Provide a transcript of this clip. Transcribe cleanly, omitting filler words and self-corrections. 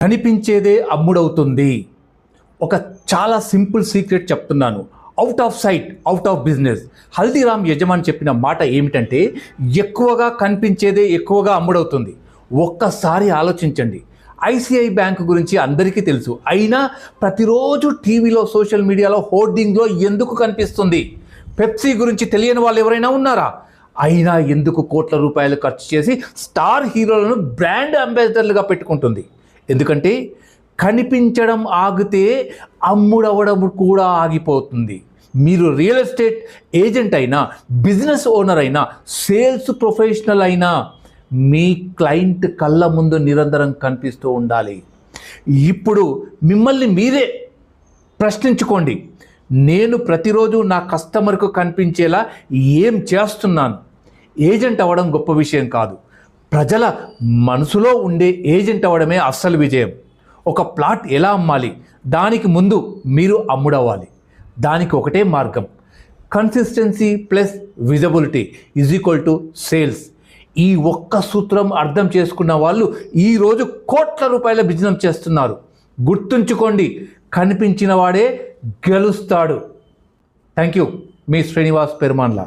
కనిపించేదే అమ్ముడవుతుంది. ఒక చాలా simple secret చెప్తున్నాను. Out of sight out of business. Haldiram యజమాని చెప్పిన మాట ఏమిటంటే, ఎక్కువగా కనిపించేదే ఎక్కువగా అమ్ముడవుతుంది. ఒక్కసారి ఆలోచించండి. ఐసిఐ బ్యాంక్ గురించి అందరికీ తెలుసు, అయినా ప్రతిరోజు టీవీలో సోషల్ మీడియాలో హోర్డింగ్లో ఎందుకు కనిపిస్తుంది? పెప్సీ గురించి తెలియని వాళ్ళు ఎవరైనా ఉన్నారా? అయినా ఎందుకు కోట్ల రూపాయలు ఖర్చు చేసి స్టార్ హీరోలను బ్రాండ్ అంబాసిడర్లుగా పెట్టుకుంటుంది? ఎందుకంటే కనిపించడం ఆగితే అమ్ముడవడం కూడా ఆగిపోతుంది. మీరు రియల్ ఎస్టేట్ ఏజెంట్ అయినా, బిజినెస్ ఓనర్ అయినా, సేల్స్ ప్రొఫెషనల్ అయినా మీ క్లయింట్ కళ్ళ ముందు నిరంతరం కనిపిస్తూ ఉండాలి. ఇప్పుడు మిమ్మల్ని మీరే ప్రశ్నించుకోండి, నేను ప్రతిరోజు నా కస్టమర్కు కనిపించేలా ఏం చేస్తున్నాను? ఏజెంట్ అవ్వడం గొప్ప విషయం కాదు, ప్రజల మనసులో ఉండే ఏజెంట్ అవ్వడమే అస్సలు విజయం. ఒక ప్లాట్ ఎలా అమ్మాలి? దానికి ముందు మీరు అమ్ముడవ్వాలి. దానికి ఒకటే మార్గం, consistency plus visibility is equal to sales. ఈ ఒక్క సూత్రం అర్థం చేసుకున్న వాళ్ళు ఈరోజు కోట్ల రూపాయల బిజినెస్ చేస్తున్నారు. గుర్తుంచుకోండి, కనిపించిన వాడే గెలుస్తాడు. Thank you. మీ శ్రీనివాస్ పెరుమాన్లా.